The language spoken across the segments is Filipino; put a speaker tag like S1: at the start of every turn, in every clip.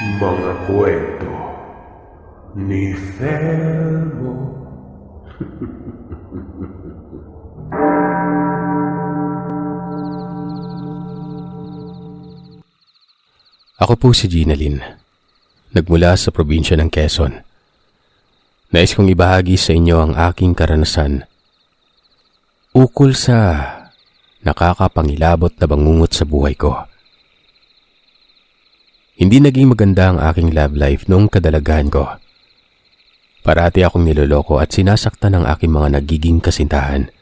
S1: Mga kwento ni Felmo.
S2: Ako po si Ginalyn, nagmula sa probinsya ng Quezon. Nais kong ibahagi sa inyo ang aking karanasan ukol sa nakakapangilabot na bangungot sa buhay ko. Hindi naging maganda ang aking love life noong kadalagahan ko. Parati akong niloloko at sinasaktan ng aking mga nagiging kasintahan.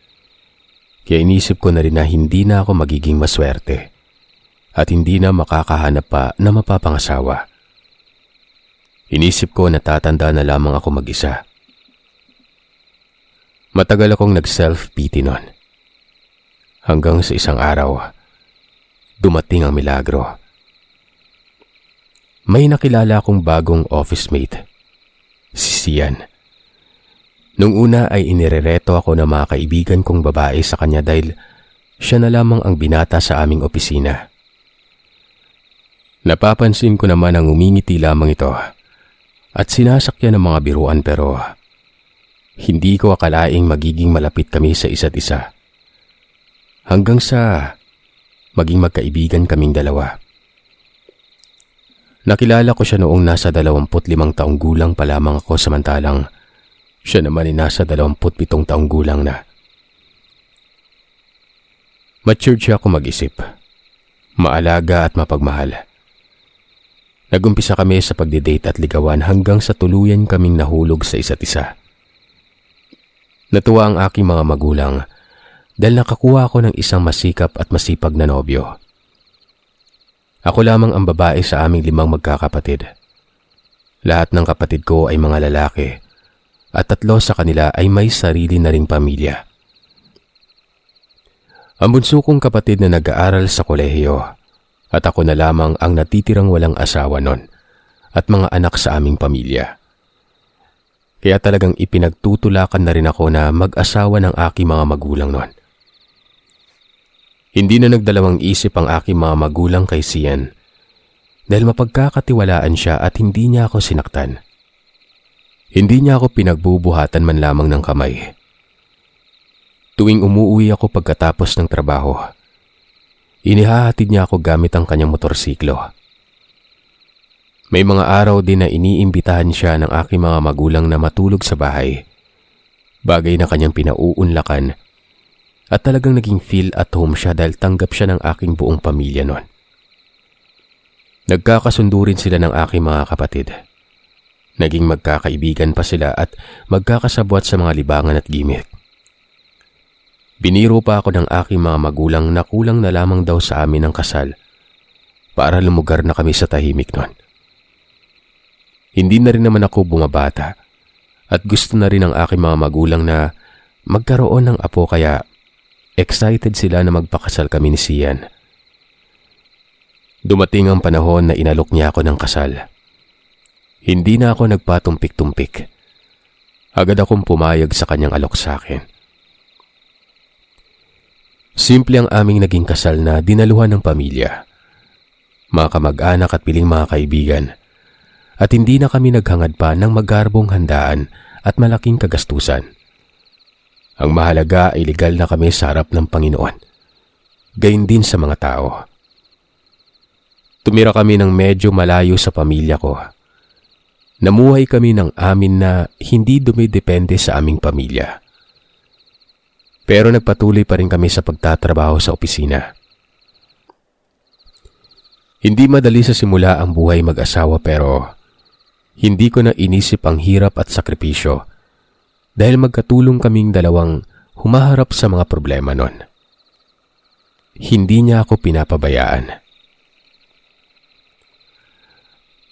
S2: Kaya inisip ko na rin na hindi na ako magiging maswerte at hindi na makakahanap pa na mapapangasawa. Inisip ko na tatanda na lamang ako mag-isa. Matagal akong nag-self-pity noon. Hanggang sa isang araw, dumating ang milagro. May nakilala akong bagong office mate, si Sian. Nung una ay inirereto ako ng mga kaibigan kong babae sa kanya dahil siya na lamang ang binata sa aming opisina. Napapansin ko naman ang umingiti lamang ito at sinasakyan ng mga biruan pero hindi ko akalaing magiging malapit kami sa isa't isa. Hanggang sa maging magkaibigan kaming dalawa. Nakilala ko siya noong nasa 25 taong gulang pa lamang ako samantalang siya naman ay nasa 27 taong gulang na. Matured siya ako mag-isip, maalaga at mapagmahal. Nagumpisa kami sa pagdidate at ligawan hanggang sa tuluyan kaming nahulog sa isa't isa. Natuwa ang aking mga magulang dahil nakakuha ako ng isang masikap at masipag na nobyo. Ako lamang ang babae sa aming 5 magkakapatid. Lahat ng kapatid ko ay mga lalaki at 3 sa kanila ay may sarili na ring pamilya. Ang bunso kong kapatid na nag-aaral sa kolehiyo at ako na lamang ang natitirang walang asawa nun at mga anak sa aming pamilya. Kaya talagang ipinagtutulakan na rin ako na mag-asawa ng aking mga magulang nun. Hindi na nagdalawang isip ang aking mga magulang kay Sian dahil mapagkakatiwalaan siya at hindi niya ako sinaktan. Hindi niya ako pinagbubuhatan man lamang ng kamay. Tuwing umuwi ako pagkatapos ng trabaho, inihahatid niya ako gamit ang kanyang motorsiklo. May mga araw din na iniimbitahan siya ng aking mga magulang na matulog sa bahay, bagay na kanyang pinauunlakan. At talagang naging feel at home siya dahil tanggap siya ng aking buong pamilya noon. Nagkakasundo rin sila ng aking mga kapatid. Naging magkakaibigan pa sila at magkakasabwat sa mga libangan at gimmick. Biniro pa ako ng aking mga magulang na kulang na lamang daw sa amin ang kasal para lumugar na kami sa tahimik noon. Hindi na rin naman ako bumabata at gusto na rin ng aking mga magulang na magkaroon ng apo kaya excited sila na magpakasal kami ni Sian. Dumating ang panahon na inalok niya ako ng kasal. Hindi na ako nagpatumpik-tumpik. Agad akong pumayag sa kanyang alok sa akin. Simple ang aming naging kasal na dinaluhan ng pamilya, mga kamag-anak at piling mga kaibigan. At hindi na kami naghangad pa ng magarbong handaan at malaking kagastusan. Ang mahalaga ay legal na kami sa harap ng Panginoon. Gayon din sa mga tao. Tumira kami ng medyo malayo sa pamilya ko. Namuhay kami ng amin na hindi dumidepende sa aming pamilya. Pero nagpatuloy pa rin kami sa pagtatrabaho sa opisina. Hindi madali sa simula ang buhay mag-asawa pero hindi ko na inisip ang hirap at sakripisyo. Dahil magkatulong kaming dalawang humaharap sa mga problema nun. Hindi niya ako pinapabayaan.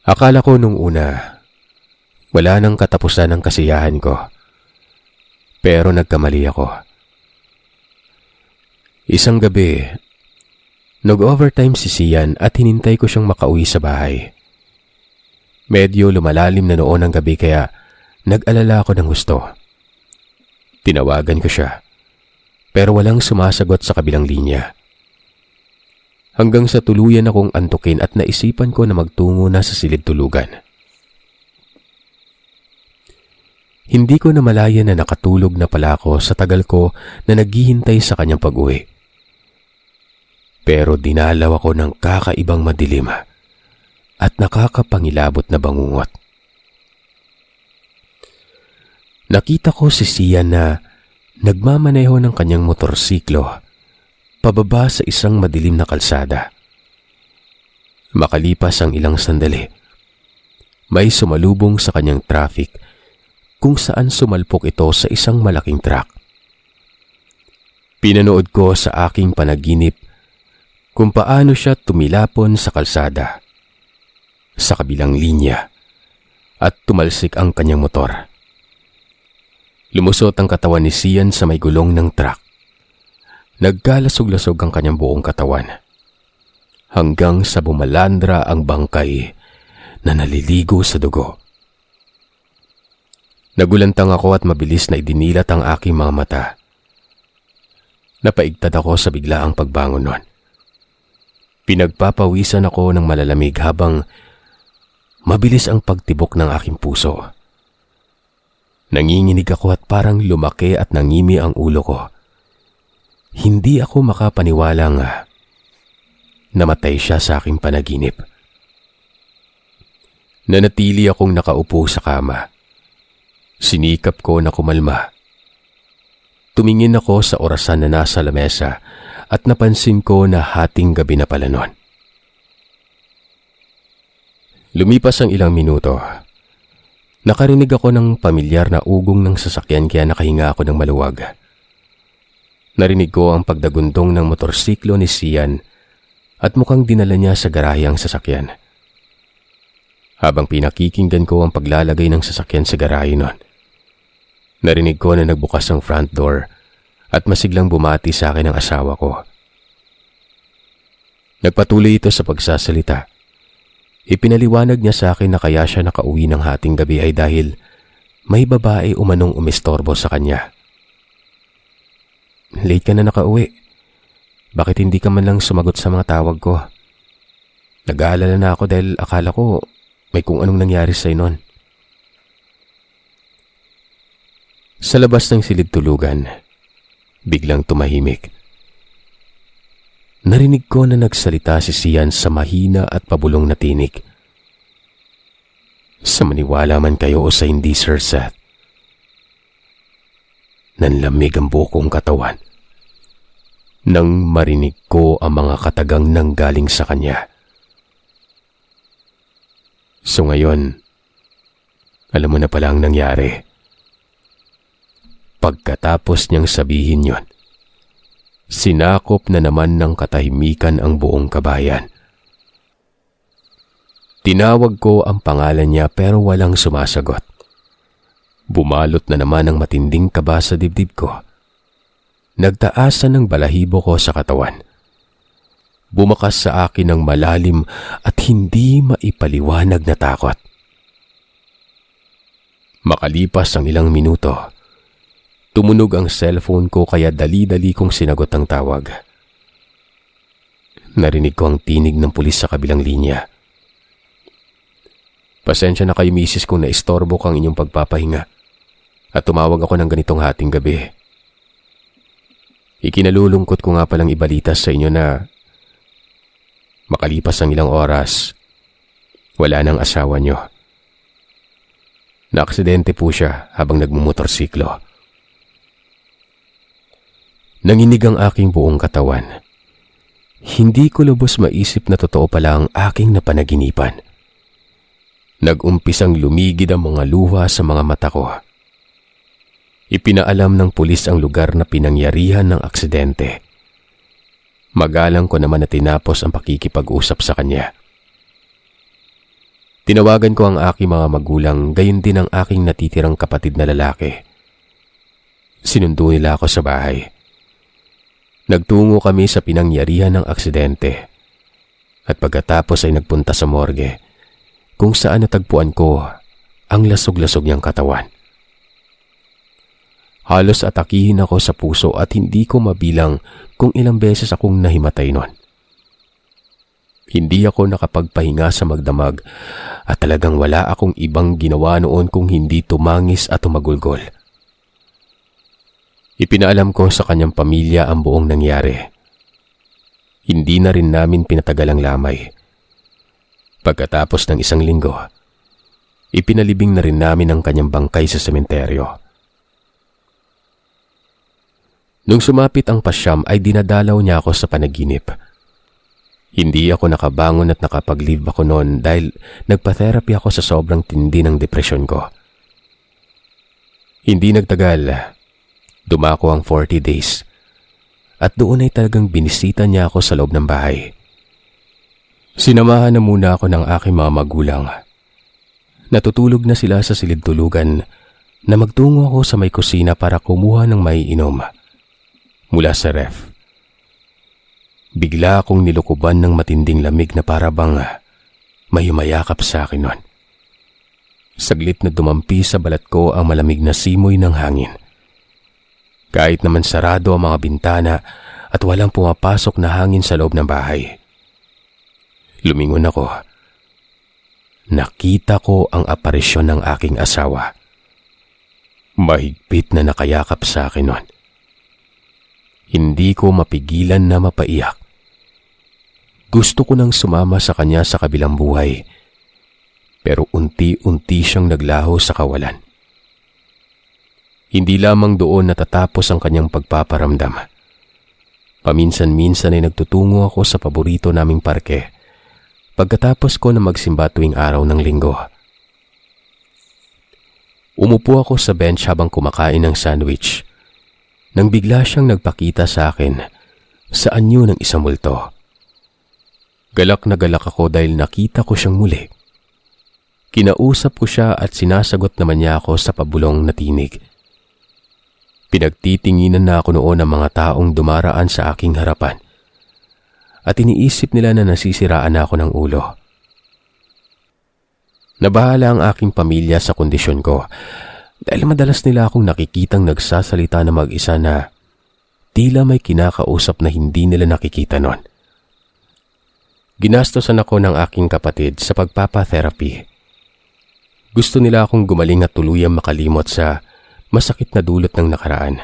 S2: Akala ko nung una, wala nang katapusan ang kasiyahan ko. Pero nagkamali ako. Isang gabi, nag-overtime si Sian at hinintay ko siyang makauwi sa bahay. Medyo lumalalim na noon ang gabi kaya nag-alala ako ng gusto. Tinawagan ko siya, pero walang sumasagot sa kabilang linya. hanggang sa tuluyan akong antukin at naisipan ko na magtungo na sa silid tulugan. Hindi ko namalayan na nakatulog na pala ako sa tagal ko na naghihintay sa kanyang pag-uwi. Pero dinalaw ako ng kakaibang madilim at nakakapangilabot na bangungot. Nakita ko si Sian na nagmamaneho ng kanyang motorsiklo pababa sa isang madilim na kalsada. Makalipas ang ilang sandali, may sumalubong sa kanyang traffic kung saan sumalpok ito sa isang malaking truck. Pinanood ko sa aking panaginip kung paano siya tumilapon sa kalsada, sa kabilang linya, at tumalsik ang kanyang motor. Lumusot ang katawan ni Sian sa may gulong ng truck. Nagkalasog-lasog ang kanyang buong katawan, hanggang sa bumalandra ang bangkay na naliligo sa dugo. Nagulantang ako at mabilis na idinilat ang aking mga mata. Napaigtad ako sa biglaang pagbangon nun. Pinagpapawisan ako ng malalamig habang mabilis ang pagtibok ng aking puso. Nanginginig ako at parang lumaki at nangimi ang ulo ko. Hindi ako makapaniwalang namatay siya sa aking panaginip. Nanatili akong nakaupo sa kama. Sinikap ko na kumalma. Tumingin ako sa orasan na nasa lamesa at napansin ko na hating gabi na pala nun. Lumipas ang ilang minuto. Nakarinig ako ng pamilyar na ugong ng sasakyan kaya nakahinga ako ng maluwag. Narinig ko ang pagdagundong ng motorsiklo ni Sian at mukhang dinala niya sa garahe ang sasakyan. Habang pinakikinggan ko ang paglalagay ng sasakyan sa garahe nun, narinig ko na nagbukas ang front door at masiglang bumati sa akin ang asawa ko. Nagpatuloy ito sa pagsasalita. Ipinaliwanag niya sa akin na kaya siya nakauwi ng hating gabi ay dahil may babae umanong umistorbo sa kanya. Late ka na nakauwi. Bakit hindi ka man lang sumagot sa mga tawag ko? Nag-aalala na ako dahil akala ko may kung anong nangyari sa'yo nun. Sa labas ng silid tulugan, biglang tumahimik. Narinig ko na nagsalita si Sian sa mahina at pabulong na tinig. Sa maniwala man kayo o sa hindi, Sir Seth, nanlamig ang buo kong katawan nang marinig ko ang mga katagang nanggaling sa kanya. So ngayon, alam mo na pala ang nangyari. Pagkatapos niyang sabihin yon, sinakop na naman ng katahimikan ang buong kabayan. Tinawag ko ang pangalan niya pero walang sumasagot. Bumalot na naman ang matinding kaba sa dibdib ko. Nagtaasan ng balahibo ko sa katawan. Bumakas sa akin ng malalim at hindi maipaliwanag na takot. Makalipas ang ilang minuto, tumunog ang cellphone ko kaya dali-dali kong sinagot ang tawag. Narinig ko ang tinig ng pulis sa kabilang linya. Pasensya na kayo, misis, kung naistorbo kang inyong pagpapahinga at tumawag ako ng ganitong hating gabi. Ikinalulungkot ko nga palang ibalita sa inyo na makalipas ang ilang oras, wala nang asawa nyo. Naaksidente po siya habang nagmumotorsiklo. Nanginig ang aking buong katawan. Hindi ko lubos maisip na totoo pala ang aking napanaginipan. Nag-umpisang lumigid ang mga luha sa mga mata ko. Ipinaalam ng pulis ang lugar na pinangyarihan ng aksidente. Magalang ko naman na tinapos ang pakikipag-usap sa kanya. Tinawagan ko ang aking mga magulang, gayon din ang aking natitirang kapatid na lalaki. Sinundo nila ako sa bahay. Nagtungo kami sa pinangyarihan ng aksidente at pagkatapos ay nagpunta sa morgue kung saan natagpuan ko ang lasog-lasog niyang katawan. Halos atakihin ako sa puso at hindi ko mabilang kung ilang beses akong nahimatay nun. Hindi ako nakapagpahinga sa magdamag at talagang wala akong ibang ginawa noon kung hindi tumangis at tumagulgol. Ipinaalam ko sa kanyang pamilya ang buong nangyari. Hindi na rin namin pinatagal ang lamay. Pagkatapos ng 1 linggo, ipinalibing na rin namin ang kanyang bangkay sa sementeryo. Nung sumapit ang pasyam ay dinadalaw niya ako sa panaginip. Hindi ako nakabangon at nakapag-leave ako noon dahil nagpa-therapy ako sa sobrang tindi ng depresyon ko. Hindi nagtagal, dumako ang 40 days at doon ay talagang binisita niya ako sa loob ng bahay. Sinamahan na muna ako ng aking mga magulang. Natutulog na sila sa silid tulugan na magtungo ako sa may kusina para kumuha ng maiinom mula sa ref. Bigla akong nilukuban ng matinding lamig na para bang may umayakap sa akin nun. Saglit na dumampi sa balat ko ang malamig na simoy ng hangin. Kahit naman sarado ang mga bintana at walang pumapasok na hangin sa loob ng bahay. Lumingon ako. Nakita ko ang aparisyon ng aking asawa. Mahigpit na nakayakap sa akin nun. Hindi ko mapigilan na mapaiyak. Gusto ko nang sumama sa kanya sa kabilang buhay, pero unti-unti siyang naglaho sa kawalan. Hindi lamang doon natatapos ang kanyang pagpaparamdam. Paminsan-minsan ay nagtutungo ako sa paborito naming parke pagkatapos ko na magsimba tuwing araw ng linggo. Umupo ako sa bench habang kumakain ng sandwich nang bigla siyang nagpakita sa akin sa anyo ng isang multo. Galak na galak ako dahil nakita ko siyang muli. Kinausap ko siya at sinasagot naman niya ako sa pabulong na tinig. Pinagtitinginan na ako noon ng mga taong dumaraan sa aking harapan at iniisip nila na nasisiraan na ako ng ulo. Nabahala ang aking pamilya sa kondisyon ko dahil madalas nila akong nakikitang nagsasalita na mag-isa na tila may kinakausap na hindi nila nakikita noon. Ginastosan ako ng aking kapatid sa pagpapatherapy. Gusto nila akong gumaling at tuluyang makalimot sa masakit na dulot ng nakaraan.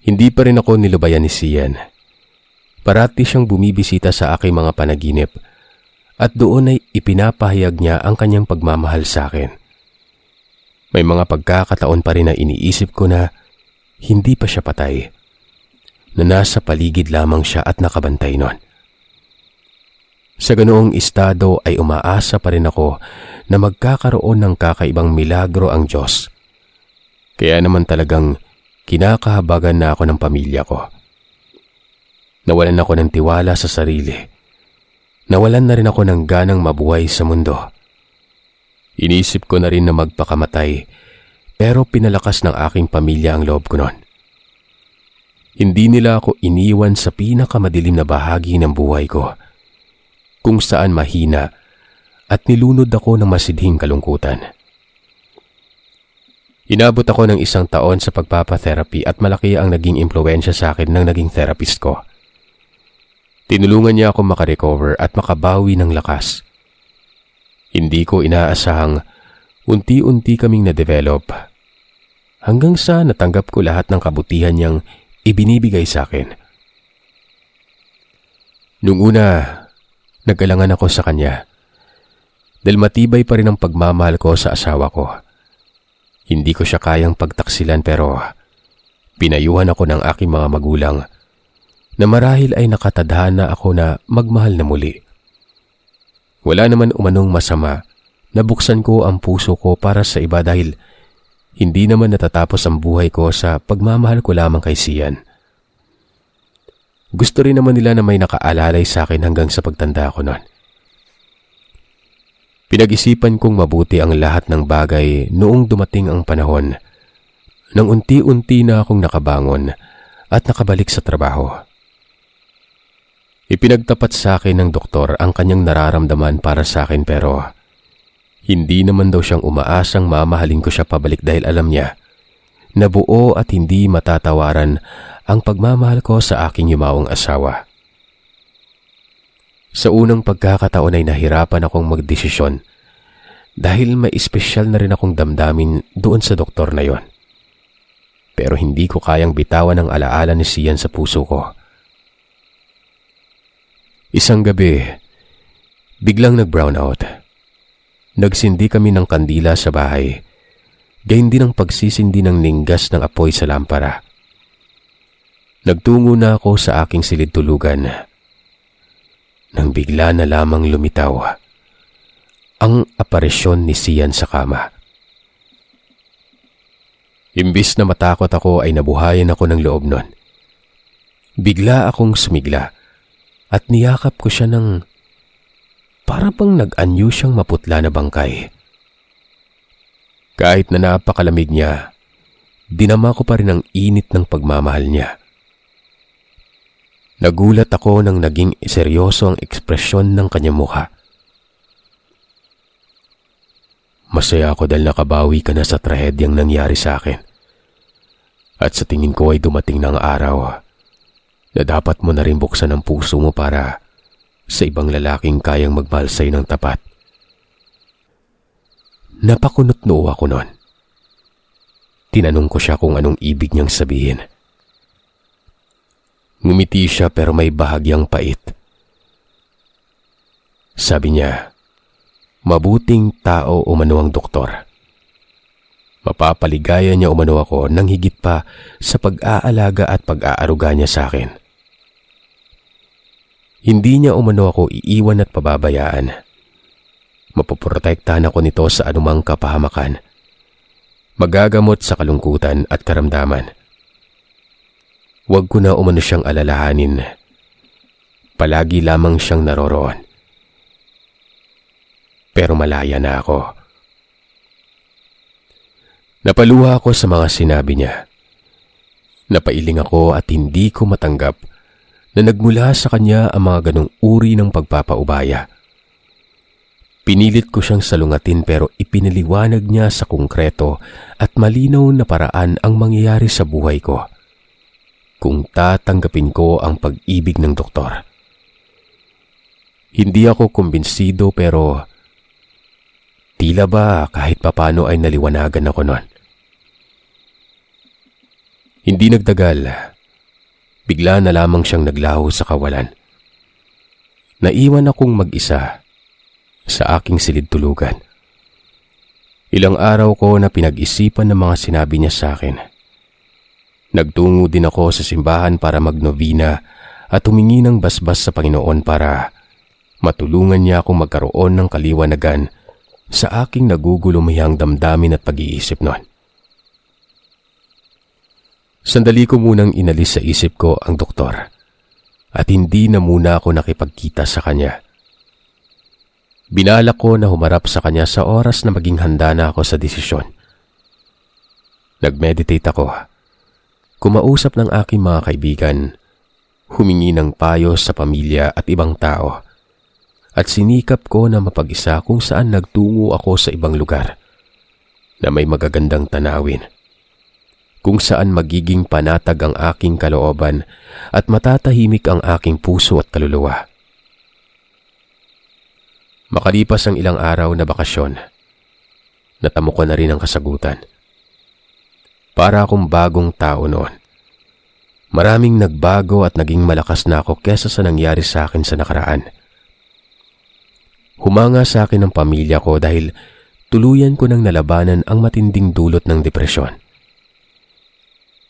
S2: Hindi pa rin ako nilubayan ni Sian. Parati siyang bumibisita sa aking mga panaginip at doon ay ipinapahayag niya ang kanyang pagmamahal sa akin. May mga pagkakataon pa rin na iniisip ko na hindi pa siya patay, na nasa paligid lamang siya at nakabantay nun. Sa ganoong estado ay umaasa pa rin ako na magkakaroon ng kakaibang milagro ang Diyos. Kaya naman talagang kinakahabagan na ako ng pamilya ko. Nawalan ako ng tiwala sa sarili. Nawalan na rin ako ng ganang mabuhay sa mundo. Inisip ko na rin na magpakamatay, pero pinalakas ng aking pamilya ang loob ko noon. Hindi nila ako iniwan sa pinakamadilim na bahagi ng buhay ko, kung saan mahina at nilunod ako ng masidhing kalungkutan. Inabot ako ng 1 taon sa pagpapatherapy at malaki ang naging impluwensya sa akin ng naging therapist ko. Tinulungan niya ako makarecover at makabawi ng lakas. Hindi ko inaasahang unti-unti kaming na-develop hanggang sa natanggap ko lahat ng kabutihan niyang ibinibigay sa akin. Nung una, nag-alangan ako sa kanya dahil matibay pa rin ang pagmamahal ko sa asawa ko. Hindi ko siya kayang pagtaksilan pero pinayuhan ako ng aking mga magulang na marahil ay nakatadhana ako na magmahal na muli. Wala naman umanong masama na buksan ko ang puso ko para sa iba dahil hindi naman natatapos ang buhay ko sa pagmamahal ko lamang kay Sian. Gusto rin naman nila na may nakaalalay sa akin hanggang sa pagtanda ko noon. Pinag-isipan kong mabuti ang lahat ng bagay noong dumating ang panahon nang unti-unti na akong nakabangon at nakabalik sa trabaho. Ipinagtapat sa akin ng doktor ang kanyang nararamdaman para sa akin pero hindi naman daw siyang umaasang mamahalin ko siya pabalik dahil alam niya na buo at hindi matatawaran ang pagmamahal ko sa aking yumawong asawa. Sa unang pagkakataon ay nahirapan akong magdesisyon dahil may espesyal na rin akong damdamin doon sa doktor na yon. Pero hindi ko kayang bitawan ang alaala ni Sian sa puso ko. Isang gabi, biglang nag-brownout. Nagsindi kami ng kandila sa bahay, gayon din ang pagsisindi ng ninggas ng apoy sa lampara. Nagtungo na ako sa aking silid tulugan nang bigla na lamang lumitaw ang aparisyon ni Sian sa kama. Imbis na matakot ako ay nabuhayan ako ng loob nun. Bigla akong sumigla at niyakap ko siya ng para bang nag-anyo siyang maputla na bangkay. Kahit na napakalamig niya, dinama ko pa rin ang init ng pagmamahal niya. Nagulat ako nang naging seryoso ang ekspresyon ng kanyang mukha. Masaya ako dahil nakabawi ka na sa trahedyang nangyari sa akin. At sa tingin ko ay dumating na ang araw na dapat mo na rin buksan ang puso mo para sa ibang lalaking kayang magmahal sa'yo ng tapat. Napakunot noo ako noon. Tinanong ko siya kung anong ibig niyang sabihin. Ngumiti siya pero may bahagyang pait. Sabi niya, mabuting tao umano ang doktor. Mapapaligaya niya umano ako nang higit pa sa pag-aalaga at pag-aaruga niya sa akin. Hindi niya umano ako iiwan at pababayaan. Mapoprotektahan ako nito sa anumang kapahamakan. Magagamot sa kalungkutan at karamdaman. Huwag ko na umano siyang alalahanin. Palagi lamang siyang naroroon. Pero malaya na ako. Napaluha ako sa mga sinabi niya. Napailing ako at hindi ko matanggap na nagmula sa kanya ang mga ganong uri ng pagpapaubaya. Pinilit ko siyang salungatin pero ipinaliwanag niya sa konkreto at malinaw na paraan ang mangyayari sa buhay ko kung tatanggapin ko ang pag-ibig ng doktor. Hindi ako kumbinsido pero tila ba kahit papano ay naliwanagan ako noon. Hindi nagtagal, bigla na lamang siyang naglaho sa kawalan. Naiwan akong mag-isa sa aking silid tulugan. Ilang araw ko na pinag-isipan ng mga sinabi niya sa akin. Nagtungo din ako sa simbahan para magnovena at humingi ng basbas sa Panginoon para matulungan niya akong magkaroon ng kaliwanagan sa aking nagugulumihang damdamin at pag-iisip noon. Sandali ko munang inalis sa isip ko ang doktor at hindi na muna ako nakipagkita sa kanya. Binalak ko na humarap sa kanya sa oras na maging handa na ako sa desisyon. Nag-meditate ako, kumausap ng aking mga kaibigan, humingi ng payo sa pamilya at ibang tao, at sinikap ko na mapag-isa kung saan nagtungo ako sa ibang lugar na may magagandang tanawin, kung saan magiging panatag ang aking kalooban at matatahimik ang aking puso at kaluluwa. Makalipas ang ilang araw na bakasyon, natamo ko na rin ang kasagutan. Para akong bagong tao noon. Maraming nagbago at naging malakas na ako kesa sa nangyari sa akin sa nakaraan. Humanga sa akin ang pamilya ko dahil tuluyan ko nang nalabanan ang matinding dulot ng depresyon.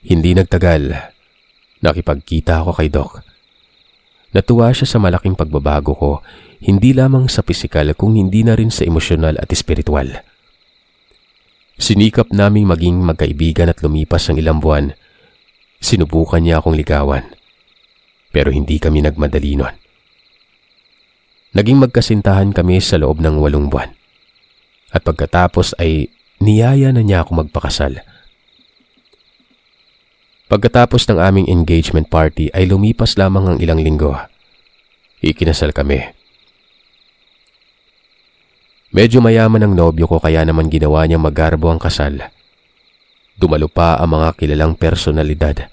S2: Hindi nagtagal, nakipagkita ako kay Doc. Natuwa siya sa malaking pagbabago ko, hindi lamang sa pisikal kung hindi na rin sa emosyonal at espiritual. Sinikap naming maging magkaibigan at lumipas ang ilang buwan. Sinubukan niya akong ligawan, pero hindi kami nagmadali nun. Naging magkasintahan kami sa loob ng 8 buwan. At pagkatapos ay niyaya na niya ako magpakasal. Pagkatapos ng aming engagement party ay lumipas lamang ang ilang linggo. Ikinasal kami. Medyo mayaman ang nobyo ko kaya naman ginawa niyang magarbo ang kasal. Dumalo pa ang mga kilalang personalidad.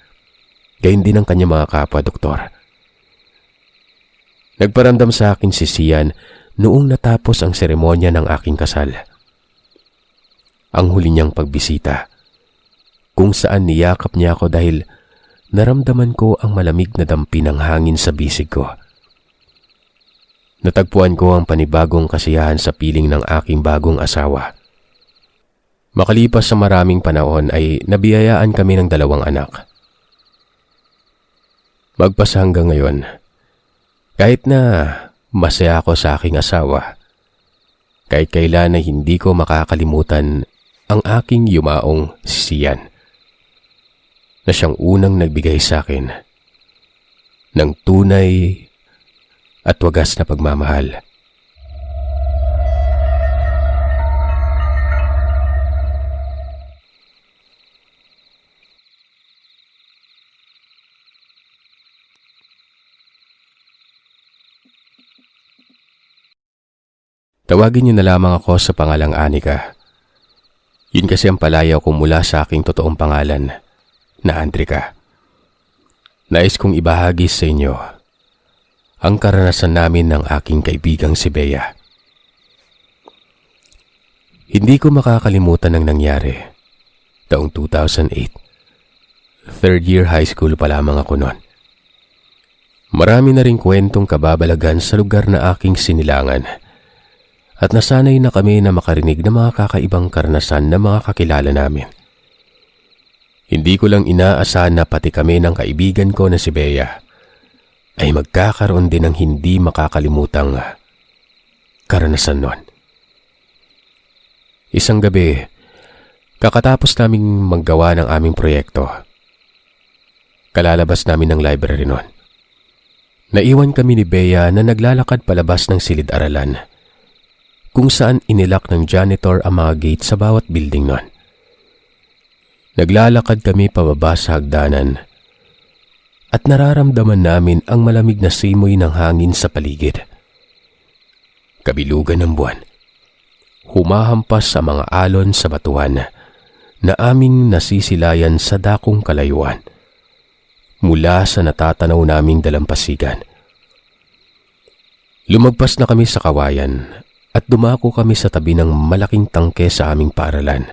S2: Gayon din ang kanyang mga kapwa doktor. Nagparamdam sa akin si Sian noong natapos ang seremonya ng aking kasal. Ang huli niyang pagbisita, kung saan niyakap niya ako dahil naramdaman ko ang malamig na dampi ng hangin sa bisig ko. Natagpuan ko ang panibagong kasiyahan sa piling ng aking bagong asawa. Makalipas sa maraming panahon ay nabiyayaan kami ng 2 anak. Magpas hanggang ngayon, kahit na masaya ako sa aking asawa, kahit kailan ay hindi ko makakalimutan ang aking yumaong si Sian, na siyang unang nagbigay sa akin ng tunay at wagas na pagmamahal. Tawagin niyo na lamang ako sa pangalang Anika. Yun kasi ang palayaw ko mula sa aking totoong pangalan na Andrika. Nais kong ibahagi sa inyo ang karanasan namin ng aking kaibigang si Bea. Hindi ko makakalimutan ang nangyari. Taong 2008. Third year high school pa lamang ako noon. Marami na ring kwentong kababalagan sa lugar na aking sinilangan. At nasanay na kami na makarinig ng mga kakaibang karanasan ng mga kakilala namin. Hindi ko lang inaasahan na pati kami ng kaibigan ko na si Bea ay magkakaroon din ng hindi makakalimutang karanasan nun. Isang gabi, kakatapos naming maggawa ng aming proyekto. Kalalabas namin ng library nun. Naiwan kami ni Bea na naglalakad palabas ng silid-aralan, kung saan inilak ng janitor ang mga gate sa bawat building nun. Naglalakad kami pababa sa hagdanan at nararamdaman namin ang malamig na simoy ng hangin sa paligid. Kabilugan ng buwan, humahampas sa mga alon sa batuhan na aming nasisilayan sa dakong kalayuan mula sa natatanaw naming dalampasigan. Lumagpas na kami sa kawayan at dumako kami sa tabi ng malaking tangke sa aming paaralan.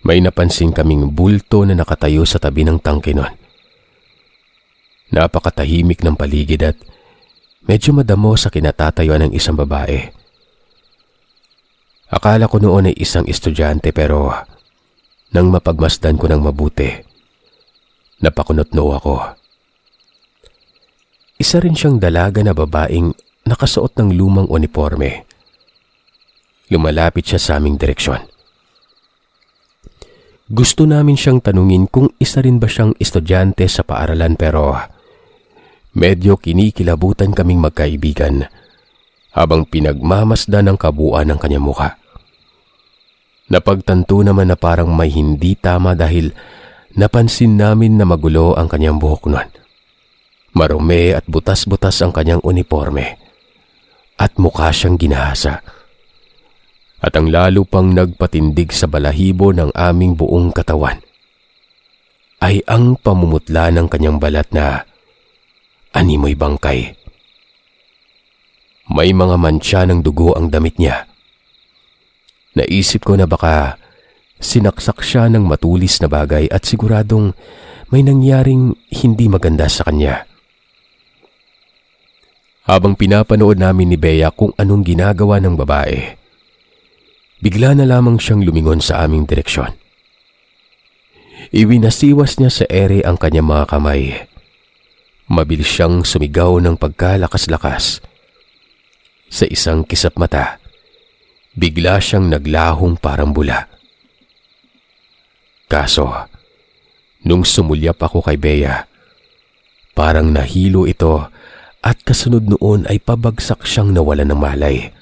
S2: May napansin kaming bulto na nakatayo sa tabi ng tangke nun. Napakatahimik ng paligid at medyo madamo sa kinatatayuan ng isang babae. Akala ko noon ay isang estudyante pero nang mapagmasdan ko ng mabuti, napakunotno ako. Isa rin siyang dalaga na babaeng nakasuot ng lumang uniforme. Lumalapit siya sa aming direksyon. Gusto namin siyang tanungin kung isa rin ba siyang estudyante sa paaralan pero medyo kinikilabutan kaming magkaibigan habang pinagmamasdan ang kabuuan ng kanyang mukha. Napagtanto naman na parang may hindi tama dahil napansin namin na magulo ang kanyang buhok nun. Marumi at butas-butas ang kanyang uniforme at mukha siyang ginahasa. At ang lalo pang nagpatindig sa balahibo ng aming buong katawan ay ang pamumutla ng kanyang balat na animoy bangkay. May mga mantsa ng dugo ang damit niya. Naisip ko na baka sinaksak siya ng matulis na bagay at siguradong may nangyaring hindi maganda sa kanya. Habang pinapanood namin ni Bea kung anong ginagawa ng babae, bigla na lamang siyang lumingon sa aming direksyon. Iwinasiwas niya sa ere ang kanyang mga kamay. Mabilis siyang sumigaw ng pagkalakas-lakas. Sa isang kisap mata, bigla siyang naglahong parang bula. Kaso, nung sumulyap ako kay Bea, parang nahilo ito at kasunod noon ay pabagsak siyang nawalan ng malay.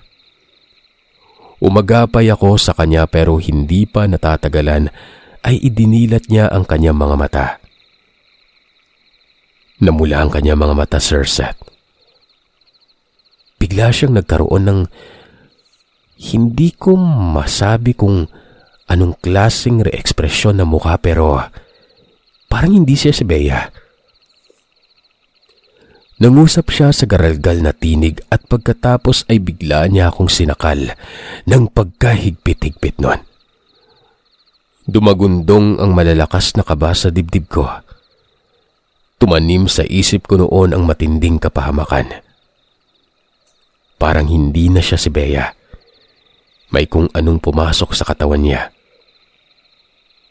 S2: Umagapay ako sa kanya pero hindi pa natatagalan ay idinilat niya ang kanyang mga mata. Namula ang kanyang mga mata, Sir Seth. Bigla siyang nagkaroon ng hindi ko masabi kung anong klaseng re-ekspresyon ng mukha pero parang hindi siya si Bea. Nangusap siya sa garalgal na tinig at pagkatapos ay bigla niya akong sinakal ng pagkahigpit-higpit nun. Dumagundong ang malalakas na kaba sa dibdib ko. Tumanim sa isip ko noon ang matinding kapahamakan. Parang hindi na siya si Bea. May kung anong pumasok sa katawan niya.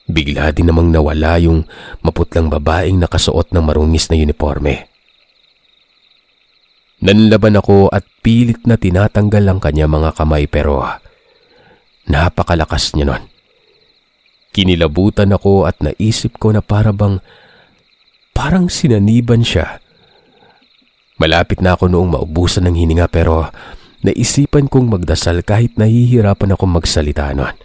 S2: Bigla din namang nawala yung maputlang babaeng nakasuot ng marungis na uniforme. Nanlaban ako at pilit na tinatanggal ang kanya mga kamay pero napakalakas niya nun. Kinilabutan ako at naisip ko na parang sinaniban siya. Malapit na ako noong maubusan ng hininga pero naisipan kong magdasal kahit nahihirapan akong magsalita nun.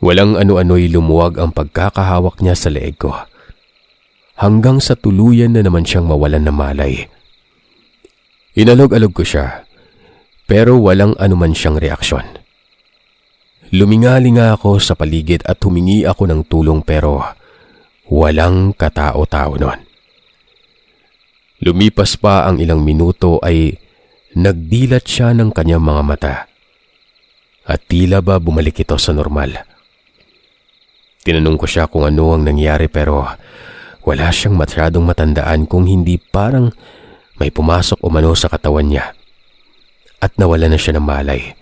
S2: Walang ano-ano'y lumuwag ang pagkakahawak niya sa leeg ko. Hanggang sa tuluyan na naman siyang mawalan ng malay. Inalog-alog ko siya, pero walang anuman siyang reaksyon. Lumingalinga ako sa paligid at humingi ako ng tulong pero walang katao-tao nun. Lumipas pa ang ilang minuto ay nagdilat siya ng kanyang mga mata at tila ba bumalik ito sa normal. Tinanong ko siya kung ano ang nangyari pero wala siyang masyadong matandaan kung hindi parang may pumasok umano sa katawan niya at nawala na siya ng malay.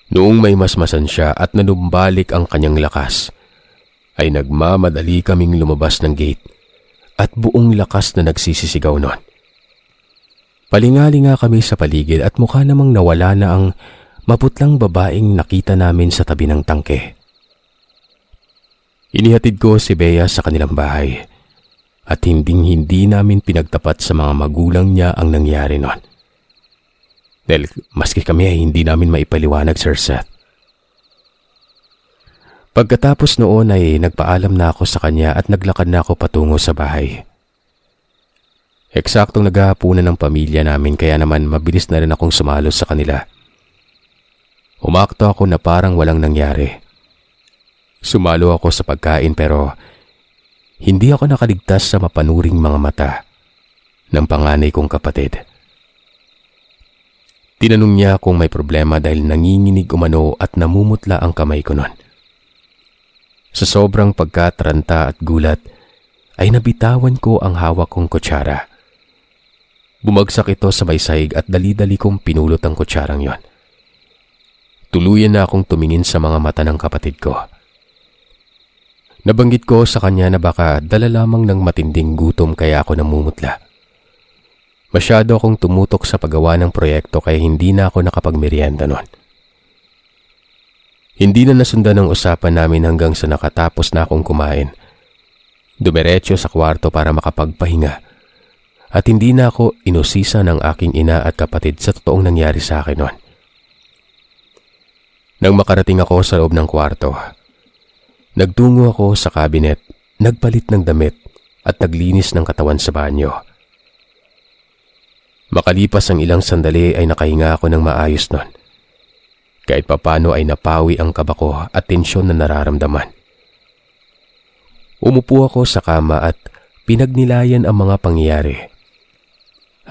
S2: Noong may masmasan siya at nanumbalik ang kanyang lakas, ay nagmamadali kaming lumabas ng gate at buong lakas na nagsisisigaw nun. Palingalinga kami sa paligid at mukha namang nawala na ang maputlang babaeng nakita namin sa tabi ng tangke. Inihatid ko si Bea sa kanilang bahay. At hindi namin pinagtapat sa mga magulang niya ang nangyari nun. Dahil maski kami ay hindi namin maipaliwanag, Sir Seth. Pagkatapos noon ay nagpaalam na ako sa kanya at naglakad na ako patungo sa bahay. Eksaktong naghahapunan ng pamilya namin kaya naman mabilis na rin akong sumalo sa kanila. Umakto ako na parang walang nangyari. Sumalo ako sa pagkain pero hindi ako nakaligtas sa mapanuring mga mata ng panganay kong kapatid. Tinanong niya kung may problema dahil nanginginig umano at namumutla ang kamay ko nun. Sa sobrang pagkataranta at gulat, ay nabitawan ko ang hawak kong kutsara. Bumagsak ito sa may sahig at dali-dali kong pinulot ang kutsarang yon. Tuluyan na akong tumingin sa mga mata ng kapatid ko. Nabanggit ko sa kanya na baka dala lamang ng matinding gutom kaya ako namumutla. Masyado akong tumutok sa paggawa ng proyekto kaya hindi na ako nakapagmeryenda nun. Hindi na nasundan ang usapan namin hanggang sa nakatapos na akong kumain. Dumiretso sa kwarto para makapagpahinga at hindi na ako inusisa ng aking ina at kapatid sa totoong nangyari sa akin nun. Nang makarating ako sa loob ng kwarto, nagtungo ako sa kabinet, nagpalit ng damit at naglinis ng katawan sa banyo. Makalipas ang ilang sandali ay nakahinga ako ng maayos nun. Kahit papano ay napawi ang kaba ko at tensyon na nararamdaman. Umupo ako sa kama at pinagnilayan ang mga pangyayari.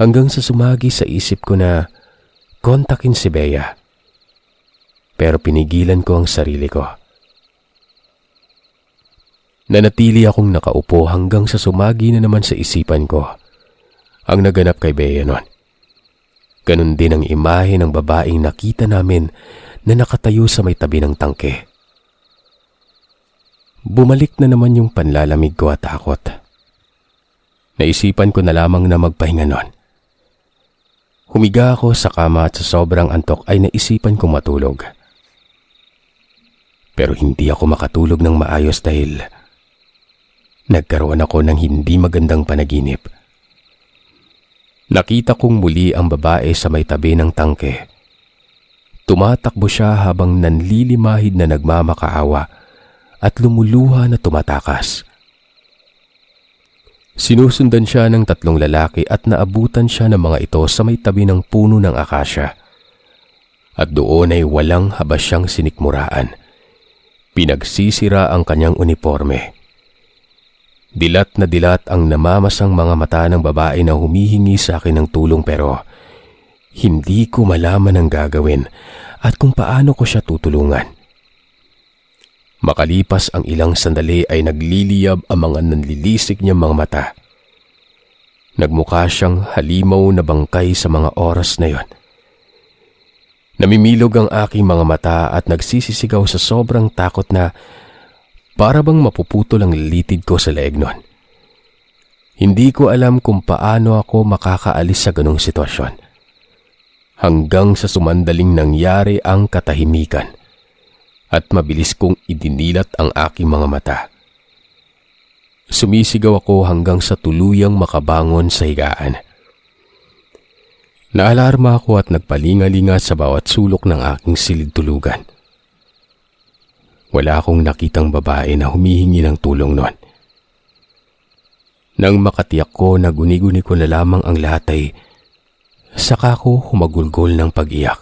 S2: Hanggang sa sumagi sa isip ko na kontakin si Bea. Pero pinigilan ko ang sarili ko. Nanatili akong nakaupo hanggang sa sumagi na naman sa isipan ko ang naganap kay Bea nun. Ganon din ang imahe ng babaeng nakita namin na nakatayo sa may tabi ng tangke. Bumalik na naman yung panlalamig ko at takot. Naisipan ko na lamang na magpahinga nun. Humiga ako sa kama at sa sobrang antok ay naisipan kong matulog. Pero hindi ako makatulog ng maayos dahil nagkaroon ako ng hindi magandang panaginip. Nakita kong muli ang babae sa may tabi ng tangke. Tumatakbo siya habang nanlilimahid na nagmamakaawa at lumuluha na tumatakas. Sinusundan siya ng 3 lalaki at naabutan siya ng mga ito sa may tabi ng puno ng akasya. At doon ay walang habasyang sinikmuraan. Pinagsisira ang kanyang uniforme. Dilat na dilat ang namamasang mga mata ng babae na humihingi sa akin ng tulong pero hindi ko malaman ang gagawin at kung paano ko siya tutulungan. Makalipas ang ilang sandali ay nagliliyab ang mga nanlilisik niyang mga mata. Nagmukha siyang halimaw na bangkay sa mga oras na yon. Namimilog ang aking mga mata at nagsisisigaw sa sobrang takot na para bang mapuputol ang litid ko sa leeg nun. Hindi ko alam kung paano ako makakaalis sa ganong sitwasyon. Hanggang sa sumandaling nangyari ang katahimikan at mabilis kong idinilat ang aking mga mata. Sumisigaw ako hanggang sa tuluyang makabangon sa higaan. Naalarma ako at nagpalingalinga sa bawat sulok ng aking silid tulugan. Wala akong nakitang babae na humihingi ng tulong noon. Nang makatiyak ko na guni-guni ko na lamang ang lahat ay saka ko humagulgol ng pag-iyak.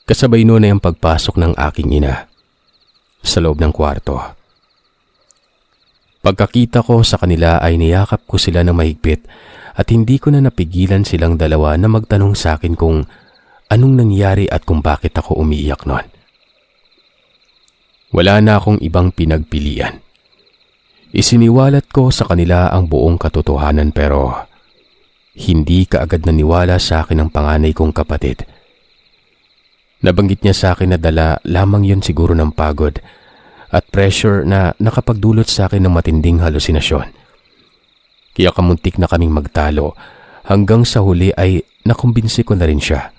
S2: Kasabay noon ay ang pagpasok ng aking ina sa loob ng kwarto. Pagkakita ko sa kanila ay niyakap ko sila ng mahigpit at hindi ko na napigilan silang dalawa na magtanong sa akin kung anong nangyari at kung bakit ako umiiyak noon. Wala na akong ibang pinagpilian. Isiniwalat ko sa kanila ang buong katotohanan pero hindi kaagad naniwala sa akin ang panganay kong kapatid. Nabanggit niya sa akin na dala lamang yon siguro ng pagod at pressure na nakapagdulot sa akin ng matinding halusinasyon. Kaya kamuntik na kaming magtalo hanggang sa huli ay nakumbinsi ko na rin siya.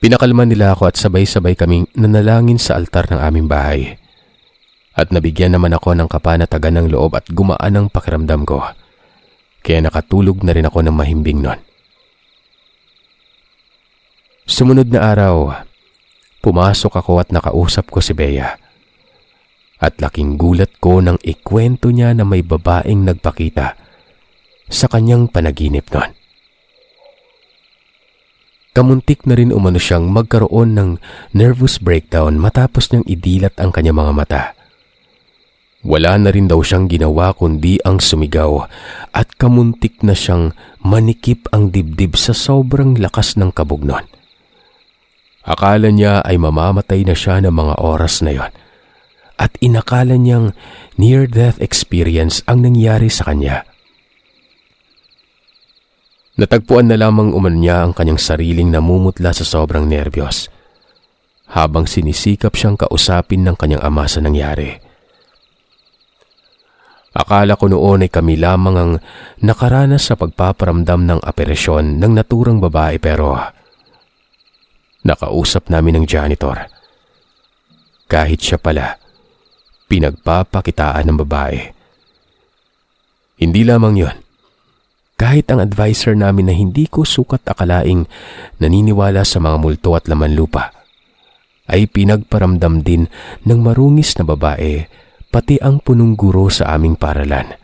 S2: Pinakalman nila ako at sabay-sabay kaming nanalangin sa altar ng aming bahay. At nabigyan naman ako ng kapanatagan ng loob at gumaan ang pakiramdam ko. Kaya nakatulog na rin ako ng mahimbing nun. Sumunod na araw, pumasok ako at nakausap ko si Bea. At laking gulat ko nang ikwento niya na may babaeng nagpakita sa kanyang panaginip nun. Kamuntik na rin umano siyang magkaroon ng nervous breakdown matapos niyang idilat ang kanyang mga mata. Wala na rin daw siyang ginawa kundi ang sumigaw at kamuntik na siyang manikip ang dibdib sa sobrang lakas ng kabog nun. Akala niya ay mamamatay na siya ng mga oras na yon at inakala niyang near-death experience ang nangyari sa kanya. Natagpuan na lamang umano niya ang kanyang sariling namumutla sa sobrang nerbiyos habang sinisikap siyang kausapin ng kanyang ama sa nangyari. Akala ko noon ay kami lamang ang nakaranas sa pagpaparamdam ng operasyon ng naturang babae pero nakausap namin ng janitor. Kahit siya pala, pinagpapakitaan ng babae. Hindi lamang yon. Kahit ang advisor namin na hindi ko sukat akalaing naniniwala sa mga multo at laman lupa, ay pinagparamdam din ng marungis na babae pati ang punong guro sa aming paaralan.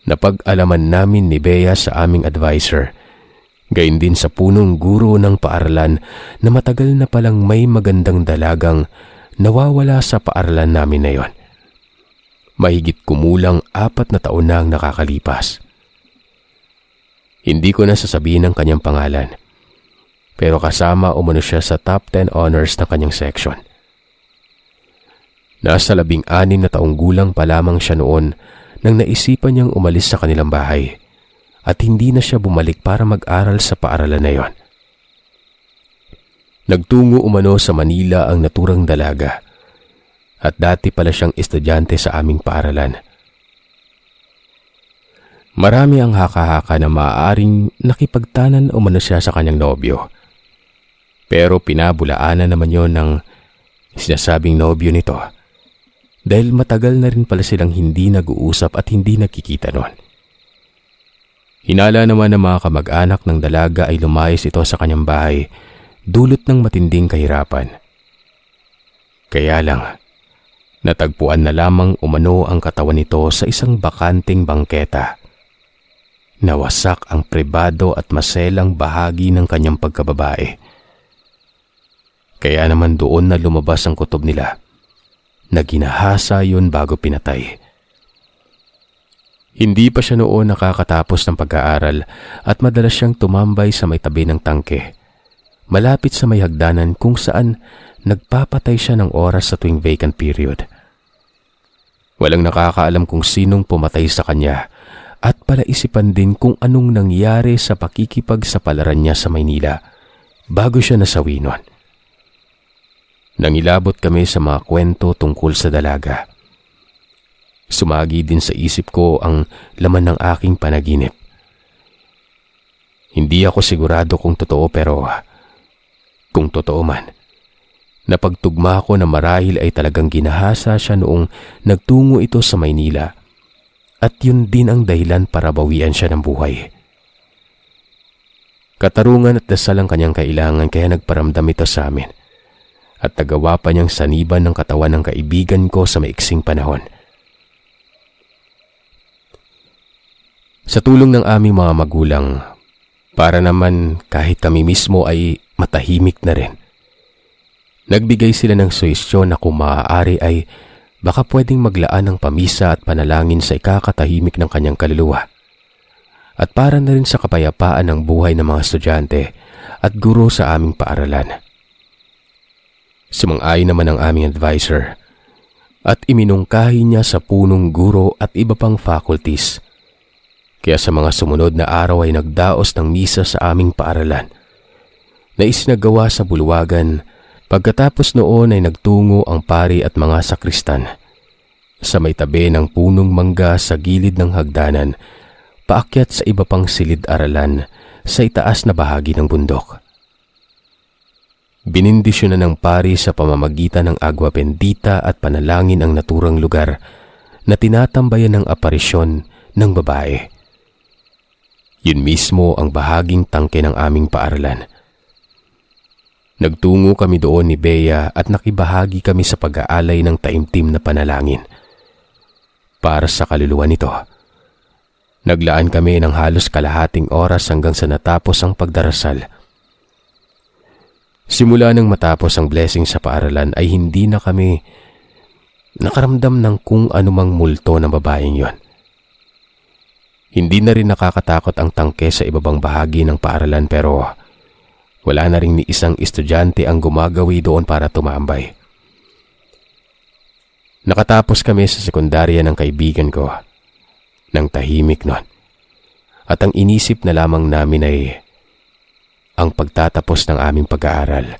S2: Napag-alaman namin ni Bea sa aming advisor, gayon din sa punong guro ng paaralan na matagal na palang may magandang dalagang nawawala sa paaralan namin na yon. Mahigit kumulang 4 na taon na ang nakakalipas. Hindi ko na sasabihin ang kanyang pangalan, pero kasama umano siya sa top 10 honors ng kanyang section. Nasa 16 na taong gulang pa lamang siya noon nang naisipan niyang umalis sa kanilang bahay at hindi na siya bumalik para mag-aral sa paaralan na yon. Nagtungo umano sa Manila ang naturang dalaga at dati pala siyang estudyante sa aming paaralan. Marami ang haka-haka na maaaring nakipagtanan umano siya sa kanyang nobyo. Pero pinabulaanan naman yon ng sinasabing nobyo nito dahil matagal na rin pala silang hindi nag-uusap at hindi nakikita noon. Hinala naman ng mga kamag-anak ng dalaga ay lumayas ito sa kanyang bahay dulot ng matinding kahirapan. Kaya lang, natagpuan na lamang umano ang katawan nito sa isang bakanting bangketa. Nawasak ang pribado at maselang bahagi ng kanyang pagkababae. Kaya naman doon na lumabas ang kutob nila na ginahasa yun bago pinatay. Hindi pa siya noon nakakatapos ng pag-aaral at madalas siyang tumambay sa may tabi ng tangke, malapit sa may hagdanan kung saan nagpapatay siya ng oras sa tuwing vacant period. Walang nakakaalam kung sinong pumatay sa kanya at palaisipan din kung anong nangyari sa pakikipagsapalaran niya sa Maynila bago siya nasawi nun. Nangilabot kami sa mga kwento tungkol sa dalaga. Sumagi din sa isip ko ang laman ng aking panaginip. Hindi ako sigurado kung totoo pero kung totoo man, napagtugma ko na marahil ay talagang ginahasa siya noong nagtungo ito sa Maynila at yun din ang dahilan para bawian siya ng buhay. Katarungan at dasal ang kanyang kailangan kaya nagparamdam ito sa amin at nagawa pa niyang saniban ng katawan ng kaibigan ko sa maiksing panahon. Sa tulong ng aming mga magulang, para naman kahit kami mismo ay matahimik na rin, nagbigay sila ng suhestyon na kung maaari ay baka pwedeng maglaan ng pamisa at panalangin sa ikakatahimik ng kanyang kaluluwa. At para na rin sa kapayapaan ng buhay ng mga estudyante at guro sa aming paaralan. Sumang-ayon naman ang aming advisor at iminungkahi niya sa punong guro at iba pang faculties. Kaya sa mga sumunod na araw ay nagdaos ng misa sa aming paaralan na isinagawa sa bulwagan. Pagkatapos noon ay nagtungo ang pari at mga sakristan sa may tabi ng punong mangga sa gilid ng hagdanan paakyat sa iba pang silid-aralan sa itaas na bahagi ng bundok. Binindisyonan ng pari sa pamamagitan ng agwa bendita at panalangin ang naturang lugar na tinatambayan ng aparisyon ng babae. Yun mismo ang bahaging tangke ng aming paaralan. Nagtungo kami doon ni Bea at nakibahagi kami sa pag-aalay ng taimtim na panalangin para sa kaluluwa nito. Naglaan kami ng halos kalahating oras hanggang sa natapos ang pagdarasal. Simula nang matapos ang blessing sa paaralan ay hindi na kami nakaramdam ng kung anumang multo ng babaeng yon. Hindi na rin nakakatakot ang tangke sa ibabang bahagi ng paaralan pero wala na rin ni isang estudyante ang gumagawi doon para tumambay. Nakatapos kami sa sekundarya ng kaibigan ko ng tahimik nun. At ang inisip na lamang namin ay ang pagtatapos ng aming pag-aaral.